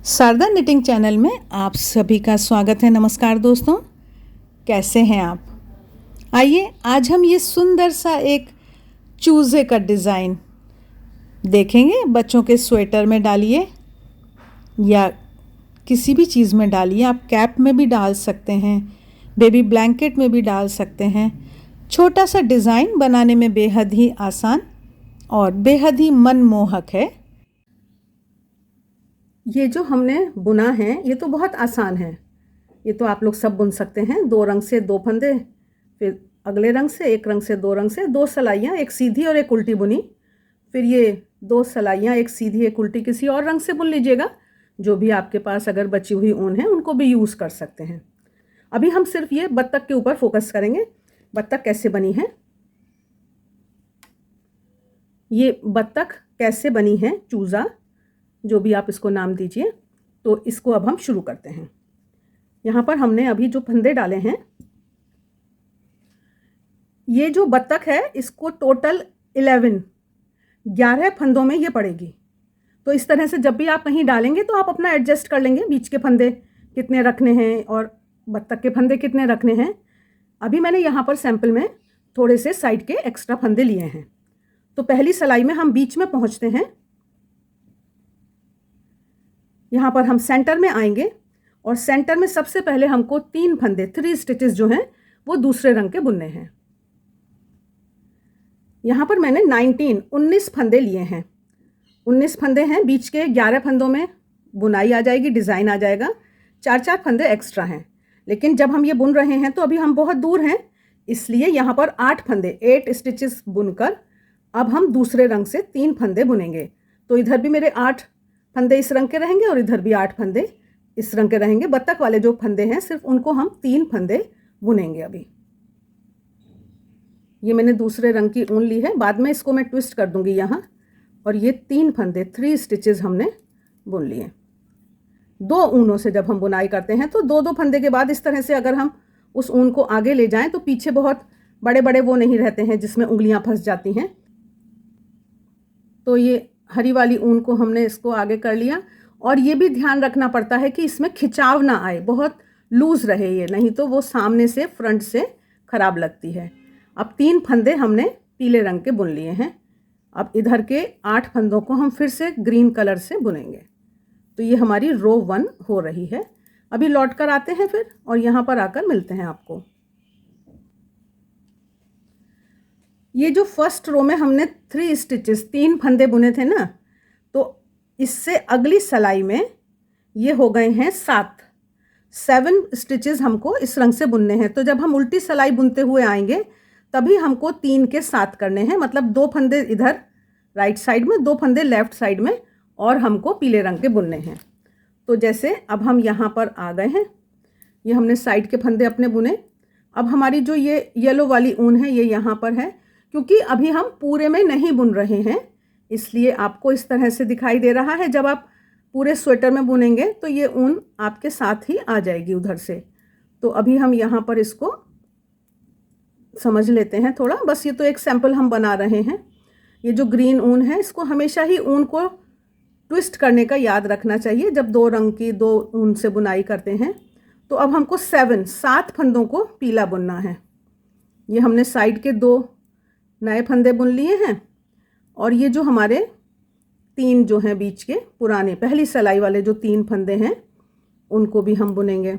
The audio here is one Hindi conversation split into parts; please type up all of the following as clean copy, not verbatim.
शारदा निटिंग चैनल में आप सभी का स्वागत है। नमस्कार दोस्तों, कैसे हैं आप? आइए आज हम ये सुंदर सा एक चूज़े का डिज़ाइन देखेंगे। बच्चों के स्वेटर में डालिए या किसी भी चीज़ में डालिए। आप कैप में भी डाल सकते हैं, बेबी ब्लैंकेट में भी डाल सकते हैं। छोटा सा डिज़ाइन बनाने में बेहद ही आसान और बेहद ही मनमोहक है। ये जो हमने बुना है ये तो बहुत आसान है। ये तो आप लोग सब बुन सकते हैं। 2 रंग से 2 फंदे, फिर अगले रंग से 1 रंग से 2 रंग से 2 सलाइयाँ, एक सीधी और एक उल्टी बुनी। फिर ये 2 सलाइयाँ, एक सीधी एक उल्टी किसी और रंग से बुन लीजिएगा। जो भी आपके पास अगर बची हुई ऊन है उनको भी यूज़ कर सकते हैं। अभी हम सिर्फ ये बत्तख के ऊपर फोकस करेंगे। बत्तख कैसे बनी है, ये बत्तख कैसे बनी है, चूज़ा जो भी आप इसको नाम दीजिए। तो इसको अब हम शुरू करते हैं। यहाँ पर हमने अभी जो फंदे डाले हैं, ये जो बत्तख है इसको टोटल 11 फंदों में ये पड़ेगी। तो इस तरह से जब भी आप कहीं डालेंगे तो आप अपना एडजस्ट कर लेंगे, बीच के फंदे कितने रखने हैं और बत्तख के फंदे कितने रखने हैं। अभी मैंने यहाँ पर सैंपल में थोड़े से साइड के एक्स्ट्रा फंदे लिए हैं। तो पहली सलाई में हम बीच में पहुँचते हैं। यहाँ पर हम सेंटर में आएंगे और सेंटर में सबसे पहले हमको 3 फंदे 3 स्टिचेस जो हैं वो दूसरे रंग के बुनने हैं। यहाँ पर मैंने 19 फंदे लिए हैं। 19 फंदे हैं, बीच के 11 फंदों में बुनाई आ जाएगी, डिज़ाइन आ जाएगा। 4 फंदे एक्स्ट्रा हैं, लेकिन जब हम ये बुन रहे हैं तो अभी हम बहुत दूर हैं, इसलिए यहाँ पर 8 फंदे 8 स्टिचेस बुनकर अब हम दूसरे रंग से 3 फंदे बुनेंगे। तो इधर भी मेरे 8 फंदे इस रंग के रहेंगे और इधर भी 8 फंदे इस रंग के रहेंगे। बत्तख वाले जो फंदे हैं सिर्फ उनको हम 3 फंदे बुनेंगे। अभी ये मैंने दूसरे रंग की ऊन ली है, बाद में इसको मैं ट्विस्ट कर दूंगी यहाँ। और ये 3 फंदे 3 स्टिचेस हमने बुन लिए। 2 ऊनों से जब हम बुनाई करते हैं तो 2 फंदे के बाद इस तरह से अगर हम उस ऊन को आगे ले जाएं तो पीछे बहुत बड़े बड़े वो नहीं रहते हैं जिसमें उंगलियां फंस जाती हैं। तो ये हरी वाली ऊन को हमने इसको आगे कर लिया। और ये भी ध्यान रखना पड़ता है कि इसमें खिंचाव ना आए, बहुत लूज़ रहे ये, नहीं तो वो सामने से फ्रंट से ख़राब लगती है। अब 3 फंदे हमने पीले रंग के बुन लिए हैं। अब इधर के 8 फंदों को हम फिर से ग्रीन कलर से बुनेंगे। तो ये हमारी रो 1 हो रही है। अभी लौट कर आते हैं फिर और यहाँ पर आकर मिलते हैं आपको। ये जो फर्स्ट रो में हमने 3 स्टिचेस 3 फंदे बुने थे ना, तो इससे अगली सलाई में ये हो गए हैं 7 स्टिचेस हमको इस रंग से बुनने हैं। तो जब हम उल्टी सलाई बुनते हुए आएंगे तभी हमको 3 के 7 करने हैं, मतलब 2 फंदे इधर राइट साइड में, 2 फंदे लेफ्ट साइड में, और हमको पीले रंग के बुनने हैं। तो जैसे अब हम यहाँ पर आ गए हैं, ये हमने साइड के फंदे अपने बुने। अब हमारी जो ये येलो वाली ऊन है ये यहाँ पर है, क्योंकि अभी हम पूरे में नहीं बुन रहे हैं इसलिए आपको इस तरह से दिखाई दे रहा है। जब आप पूरे स्वेटर में बुनेंगे तो ये ऊन आपके साथ ही आ जाएगी उधर से। तो अभी हम यहाँ पर इसको समझ लेते हैं थोड़ा, बस ये तो एक सैंपल हम बना रहे हैं। ये जो ग्रीन ऊन है इसको हमेशा ही ऊन को ट्विस्ट करने का याद रखना चाहिए जब 2 रंग की 2 ऊन से बुनाई करते हैं। तो अब हमको 7 फंदों को पीला बुनना है। ये हमने साइड के 2 नए फंदे बुन लिए हैं और ये जो हमारे 3 जो हैं बीच के पुराने पहली सलाई वाले जो 3 फंदे हैं उनको भी हम बुनेंगे।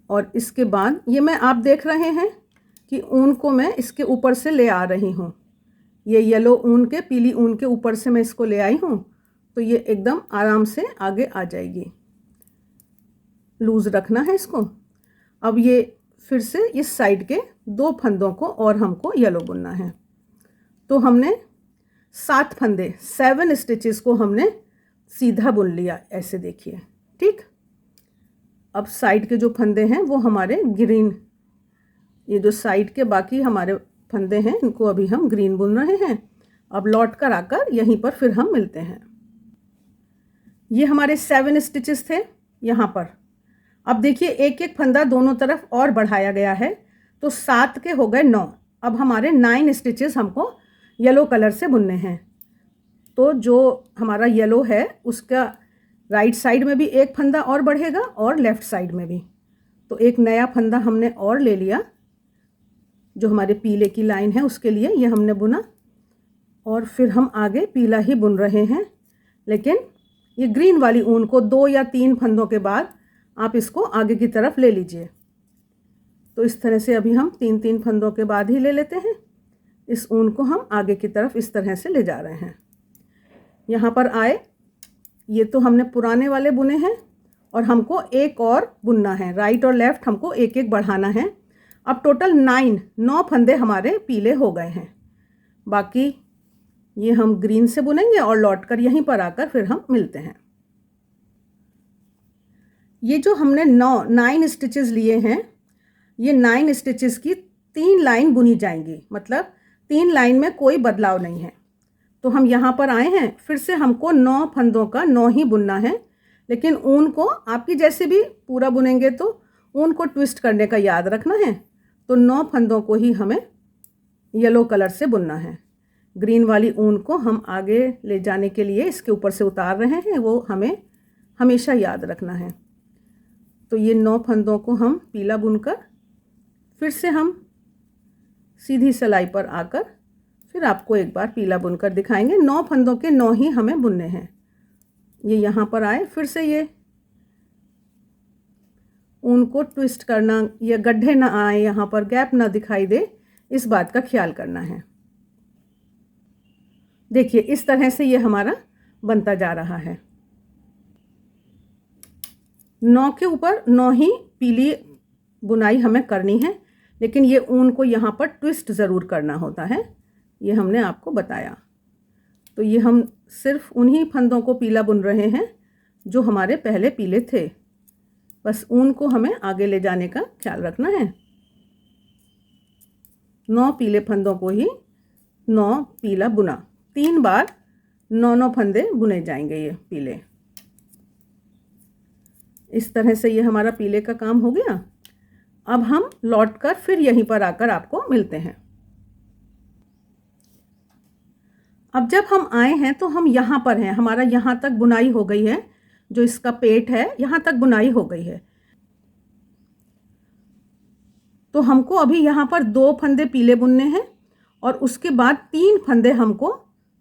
और इसके बाद ये मैं आप देख रहे हैं कि ऊन को मैं इसके ऊपर से ले आ रही हूँ। ये येलो ऊन के पीली ऊन के ऊपर से मैं इसको ले आई हूँ, तो ये एकदम आराम से आगे आ जाएगी। लूज़ रखना है इसको। अब ये फिर से इस साइड के 2 फंदों को और हमको येलो बुनना है। तो हमने 7 फंदे 7 स्टिचेस को हमने सीधा बुन लिया, ऐसे देखिए, ठीक। अब साइड के जो फंदे हैं वो हमारे ग्रीन, ये जो साइड के बाकी हमारे फंदे हैं इनको अभी हम ग्रीन बुन रहे हैं। अब लौट कर आकर यहीं पर फिर हम मिलते हैं। ये हमारे 7 स्टिचेस थे यहाँ पर। अब देखिए एक एक फंदा दोनों तरफ और बढ़ाया गया है, तो 7 के हो गए 9। अब हमारे 9 स्टिचेस हमको येलो कलर से बुनने हैं। तो जो हमारा येलो है उसका राइट साइड में भी एक फंदा और बढ़ेगा और लेफ़्ट साइड में भी। तो एक नया फंदा हमने और ले लिया, जो हमारे पीले की लाइन है उसके लिए ये हमने बुना, और फिर हम आगे पीला ही बुन रहे हैं। लेकिन ये ग्रीन वाली ऊन को 2 या 3 फंदों के बाद आप इसको आगे की तरफ ले लीजिए। तो इस तरह से अभी हम 3-3 फंदों के बाद ही ले लेते हैं। इस ऊन को हम आगे की तरफ इस तरह से ले जा रहे हैं। यहाँ पर आए, ये तो हमने पुराने वाले बुने हैं और हमको एक और बुनना है, राइट और लेफ़्ट हमको एक एक बढ़ाना है। अब टोटल 9 फंदे हमारे पीले हो गए हैं। बाकी ये हम ग्रीन से बुनेंगे और लौटकर यहीं पर आकर फिर हम मिलते हैं। ये जो हमने 9 स्टिचेस लिए हैं, ये 9 स्टिचेस की 3 लाइन बुनी जाएंगी, मतलब 3 लाइन में कोई बदलाव नहीं है। तो हम यहाँ पर आए हैं, फिर से हमको 9 फंदों का 9 ही बुनना है। लेकिन ऊन को आपकी जैसे भी पूरा बुनेंगे तो ऊन को ट्विस्ट करने का याद रखना है। तो 9 फंदों को ही हमें येलो कलर से बुनना है। ग्रीन वाली ऊन को हम आगे ले जाने के लिए इसके ऊपर से उतार रहे हैं, वो हमें हमेशा याद रखना है। तो ये 9 फंदों को हम पीला बुनकर फिर से हम सीधी सिलाई पर आकर फिर आपको एक बार पीला बुनकर दिखाएंगे। 9 फंदों के 9 ही हमें बुनने हैं। ये यहाँ पर आए, फिर से ये ऊन को ट्विस्ट करना, ये गड्ढे ना आए, यहाँ पर गैप ना दिखाई दे, इस बात का ख्याल करना है। देखिए इस तरह से ये हमारा बनता जा रहा है। 9 के ऊपर 9 ही पीली बुनाई हमें करनी है, लेकिन ये ऊन को यहाँ पर ट्विस्ट ज़रूर करना होता है, ये हमने आपको बताया। तो ये हम सिर्फ उन्हीं फंदों को पीला बुन रहे हैं जो हमारे पहले पीले थे। बस ऊन को हमें आगे ले जाने का ख्याल रखना है। 9 पीले फंदों को ही 9 पीला बुना, 3 बार 9 फंदे बुने जाएंगे ये पीले। इस तरह से ये हमारा पीले का काम हो गया। अब हम लौटकर फिर यहीं पर आकर आपको मिलते हैं। अब जब हम आए हैं तो हम यहाँ पर हैं, हमारा यहाँ तक बुनाई हो गई है, जो इसका पेट है यहाँ तक बुनाई हो गई है। तो हमको अभी यहाँ पर 2 फंदे पीले बुनने हैं और उसके बाद 3 फंदे हमको,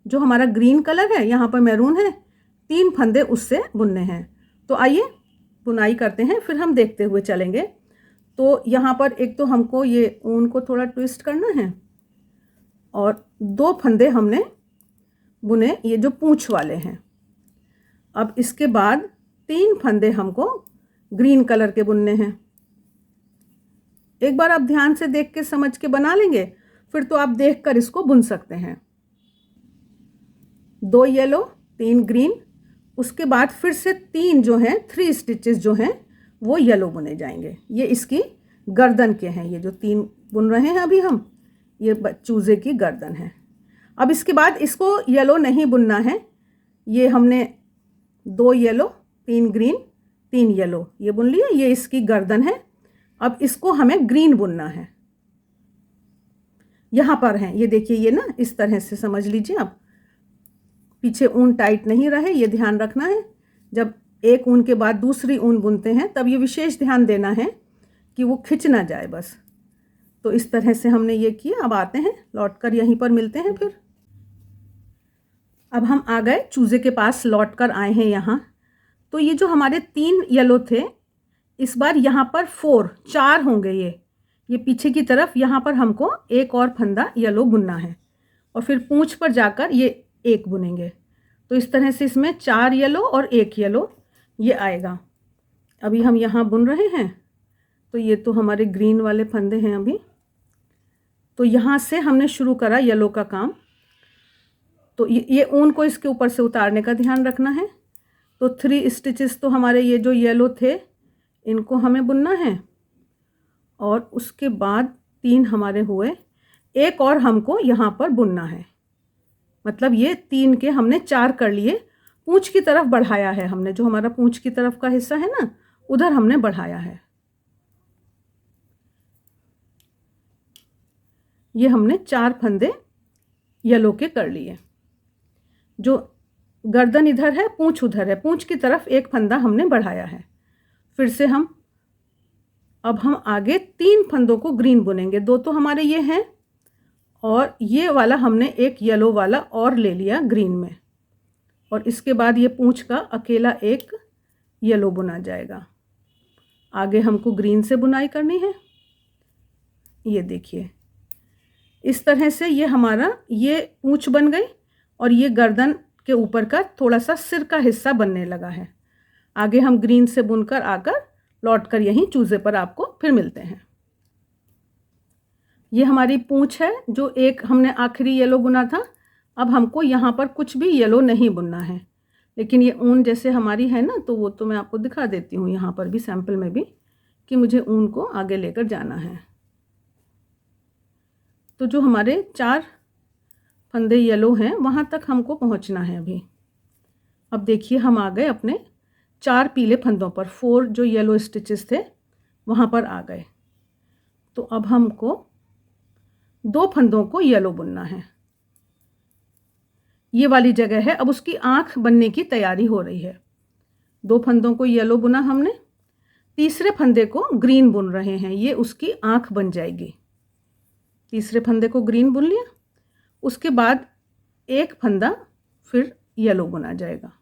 जो हमारा ग्रीन कलर है यहाँ पर मैरून है, 3 फंदे उससे बुनने हैं। तो आइए बुनाई करते हैं, फिर हम देखते हुए चलेंगे। तो यहाँ पर एक तो हमको ये ऊन को थोड़ा ट्विस्ट करना है और 2 फंदे हमने बुने, ये जो पूंछ वाले हैं। अब इसके बाद 3 फंदे हमको ग्रीन कलर के बुनने हैं। एक बार आप ध्यान से देख के समझ के बना लेंगे, फिर तो आप देखकर इसको बुन सकते हैं। 2 येलो 3 ग्रीन, उसके बाद फिर से 3 जो हैं 3 स्टिचेस जो हैं वो येलो बुने जाएंगे। ये इसकी गर्दन के हैं, ये जो 3 बुन रहे हैं अभी हम, ये चूजे की गर्दन है। अब इसके बाद इसको येलो नहीं बुनना है, ये हमने 2 येलो 3 ग्रीन 3 येलो ये बुन लिया, ये इसकी गर्दन है। अब इसको हमें ग्रीन बुनना है। यहाँ पर हैं ये देखिए, ये ना इस तरह से समझ लीजिए आप, पीछे ऊन टाइट नहीं रहे, ये ध्यान रखना है। जब एक ऊन के बाद दूसरी ऊन बुनते हैं तब ये विशेष ध्यान देना है कि वो खिंच ना जाए बस। तो इस तरह से हमने ये किया। अब आते हैं, लौटकर यहीं पर मिलते हैं फिर। अब हम आ गए चूजे के पास, लौटकर आए हैं यहाँ। तो ये जो हमारे 3 येलो थे, इस बार यहाँ पर 4 होंगे। ये पीछे की तरफ यहाँ पर हमको एक और फंदा येलो बुनना है और फिर पूंछ पर जाकर ये एक बुनेंगे। तो इस तरह से इसमें 4 येलो और 1 येलो ये आएगा। अभी हम यहाँ बुन रहे हैं। तो ये तो हमारे ग्रीन वाले फंदे हैं अभी। तो यहाँ से हमने शुरू करा येलो का काम। तो ये ऊन को इसके ऊपर से उतारने का ध्यान रखना है। तो 3 स्टिचेस तो हमारे ये जो येलो थे इनको हमें बुनना है और उसके बाद 3 हमारे हुए, एक और हमको यहाँ पर बुनना है। मतलब ये 3 के हमने 4 कर लिए। पूंछ की तरफ बढ़ाया है हमने, जो हमारा पूंछ की तरफ का हिस्सा है ना, उधर हमने बढ़ाया है। ये हमने 4 फंदे येलो के कर लिए। जो गर्दन इधर है, पूंछ उधर है, पूंछ की तरफ एक फंदा हमने बढ़ाया है। फिर से अब हम आगे 3 फंदों को ग्रीन बुनेंगे। 2 तो हमारे ये हैं और ये वाला हमने एक येलो वाला और ले लिया ग्रीन में, और इसके बाद ये पूंछ का अकेला एक येलो बुना जाएगा। आगे हमको ग्रीन से बुनाई करनी है। ये देखिए, इस तरह से ये हमारा ये पूंछ बन गई और ये गर्दन के ऊपर का थोड़ा सा सिर का हिस्सा बनने लगा है। आगे हम ग्रीन से बुनकर आकर लौटकर यहीं चूजे पर आपको फिर मिलते हैं। ये हमारी पूंछ है जो एक हमने आखिरी येलो बुना था। अब हमको यहाँ पर कुछ भी येलो नहीं बुनना है, लेकिन ये ऊन जैसे हमारी है ना, तो वो तो मैं आपको दिखा देती हूँ यहाँ पर भी सैंपल में भी कि मुझे ऊन को आगे लेकर जाना है। तो जो हमारे 4 फंदे येलो हैं वहाँ तक हमको पहुँचना है अभी। अब देखिए हम आ गए अपने 4 पीले फंदों पर, 4 जो येलो स्टिचेस थे वहाँ पर आ गए। तो अब हमको 2 फंदों को येलो बुनना है। ये वाली जगह है, अब उसकी आँख बनने की तैयारी हो रही है। 2 फंदों को येलो बुना हमने, तीसरे फंदे को ग्रीन बुन रहे हैं, ये उसकी आँख बन जाएगी। तीसरे फंदे को ग्रीन बुन लिया, उसके बाद एक फंदा फिर येलो बुना जाएगा।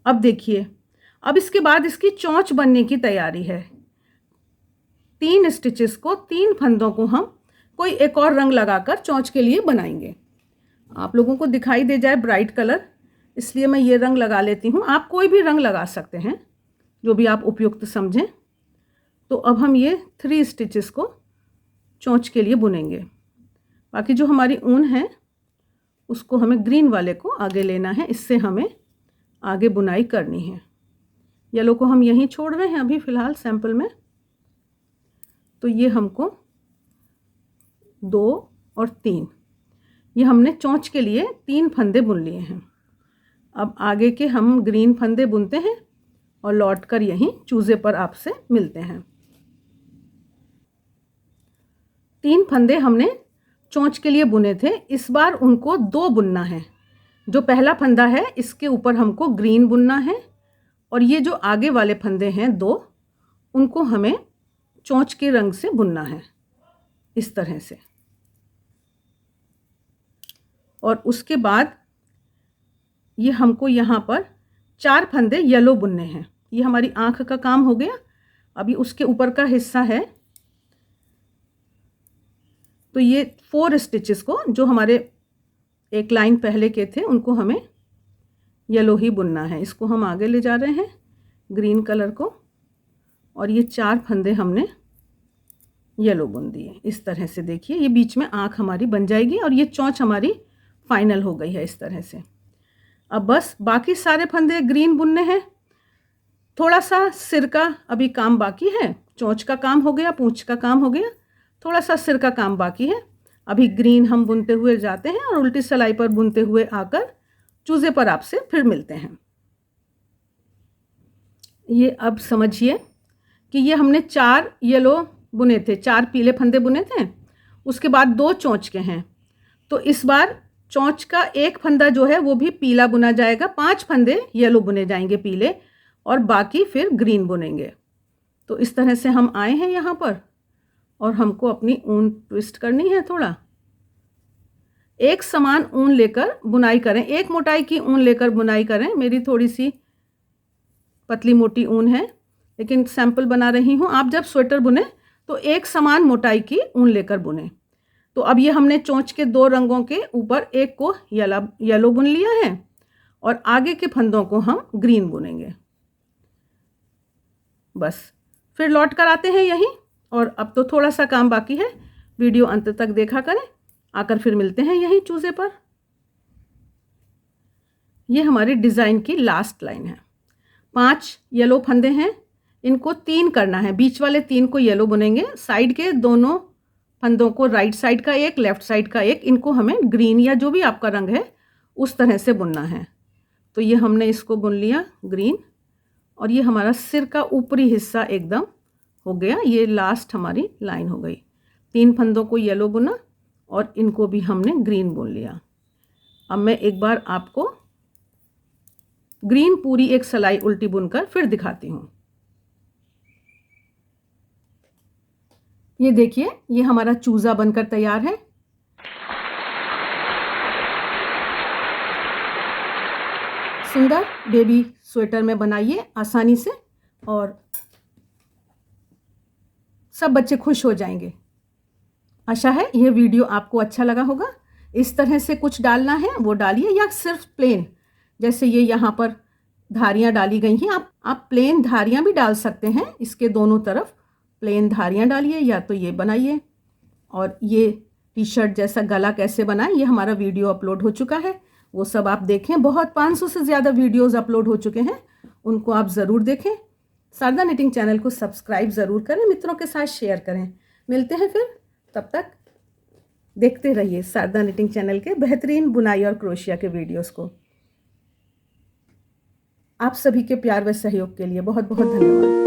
अब देखिए, अब इसके बाद इसकी चोंच बनने की तैयारी है। 3 स्टिचेस को, 3 फंदों को हम कोई एक और रंग लगाकर चोंच के लिए बनाएंगे। आप लोगों को दिखाई दे जाए ब्राइट कलर, इसलिए मैं ये रंग लगा लेती हूँ। आप कोई भी रंग लगा सकते हैं जो भी आप उपयुक्त समझें। तो अब हम ये 3 स्टिचेस को चोंच के लिए बुनेंगे। बाकी जो हमारी ऊन है उसको हमें ग्रीन वाले को आगे लेना है, इससे हमें आगे बुनाई करनी है। येलो को हम यहीं छोड़ रहे हैं अभी फ़िलहाल सैंपल में। तो ये हमको 2 और 3, ये हमने चोंच के लिए 3 फंदे बुन लिए हैं। अब आगे के हम ग्रीन फंदे बुनते हैं और लौटकर यहीं चूजे पर आपसे मिलते हैं। 3 फंदे हमने चोंच के लिए बुने थे, इस बार उनको 2 बुनना है। जो पहला फंदा है इसके ऊपर हमको ग्रीन बुनना है, और ये जो आगे वाले फंदे हैं 2, उनको हमें चोंच के रंग से बुनना है इस तरह से। और उसके बाद ये हमको यहाँ पर 4 फंदे येलो बुनने हैं। ये हमारी आँख का काम हो गया। अभी उसके ऊपर का हिस्सा है, तो ये 4 स्टिचेस को जो हमारे एक लाइन पहले के थे उनको हमें येलो ही बुनना है। इसको हम आगे ले जा रहे हैं ग्रीन कलर को, और ये 4 फंदे हमने येलो बुन दिए इस तरह से। देखिए ये बीच में आँख हमारी बन जाएगी और ये चोंच हमारी फाइनल हो गई है इस तरह से। अब बस बाकी सारे फंदे ग्रीन बुनने हैं। थोड़ा सा सिर का अभी काम बाकी है। चोंच का काम हो गया, पूंछ का काम हो गया, थोड़ा सा सिर का काम बाकी है। अभी ग्रीन हम बुनते हुए जाते हैं और उल्टी सिलाई पर बुनते हुए आकर चूजे पर आपसे फिर मिलते हैं। ये अब समझिए कि ये हमने 4 येलो बुने थे, 4 पीले फंदे बुने थे, उसके बाद 2 चोंच के हैं। तो इस बार चोंच का एक फंदा जो है वो भी पीला बुना जाएगा, 5 फंदे येलो बुने जाएंगे पीले, और बाकी फिर ग्रीन बुनेंगे। तो इस तरह से हम आए हैं यहाँ पर, और हमको अपनी ऊन ट्विस्ट करनी है थोड़ा। एक समान ऊन लेकर बुनाई करें, एक मोटाई की ऊन लेकर बुनाई करें। मेरी थोड़ी सी पतली मोटी ऊन है, लेकिन सैंपल बना रही हूँ। आप जब स्वेटर बुने तो एक समान मोटाई की ऊन लेकर बुने। तो अब ये हमने चोंच के 2 रंगों के ऊपर एक को येलो बुन लिया है, और आगे के फंदों को हम ग्रीन बुनेंगे। बस फिर लौट कर आते हैं यहीं, और अब तो थोड़ा सा काम बाकी है। वीडियो अंत तक देखा करें, आकर फिर मिलते हैं यहीं चूजे पर। ये हमारी डिज़ाइन की लास्ट लाइन है। 5 येलो फंदे हैं, इनको 3 करना है। बीच वाले 3 को येलो बुनेंगे, साइड के दोनों फंदों को, राइट साइड का एक, लेफ्ट साइड का एक, इनको हमें ग्रीन या जो भी आपका रंग है उस तरह से बुनना है। तो ये हमने इसको बुन लिया ग्रीन, और ये हमारा सिर का ऊपरी हिस्सा एकदम हो गया। ये लास्ट हमारी लाइन हो गई। 3 फंदों को येलो बुना और इनको भी हमने ग्रीन बुन लिया। अब मैं एक बार आपको ग्रीन पूरी एक सिलाई उल्टी बुनकर फिर दिखाती हूँ। ये देखिए, ये हमारा चूजा बनकर तैयार है। सुंदर बेबी स्वेटर में बनाइए आसानी से और सब बच्चे खुश हो जाएंगे। आशा है यह वीडियो आपको अच्छा लगा होगा। इस तरह से कुछ डालना है वो डालिए, या सिर्फ प्लेन जैसे ये यहाँ पर धारियाँ डाली गई हैं, आप प्लेन धारियाँ भी डाल सकते हैं। इसके दोनों तरफ प्लेन धारियाँ डालिए, या तो ये बनाइए। और ये टी शर्ट जैसा गला कैसे बनाएं, ये हमारा वीडियो अपलोड हो चुका है, वो सब आप देखें। बहुत 500 से ज़्यादा वीडियोज़ अपलोड हो चुके हैं, उनको आप ज़रूर देखें। शारदा निटिंग चैनल को सब्सक्राइब ज़रूर करें, मित्रों के साथ शेयर करें। मिलते हैं फिर, तब तक देखते रहिए शारदा निटिंग चैनल के बेहतरीन बुनाई और क्रोशिया के वीडियोस को। आप सभी के प्यार व सहयोग के लिए बहुत बहुत धन्यवाद।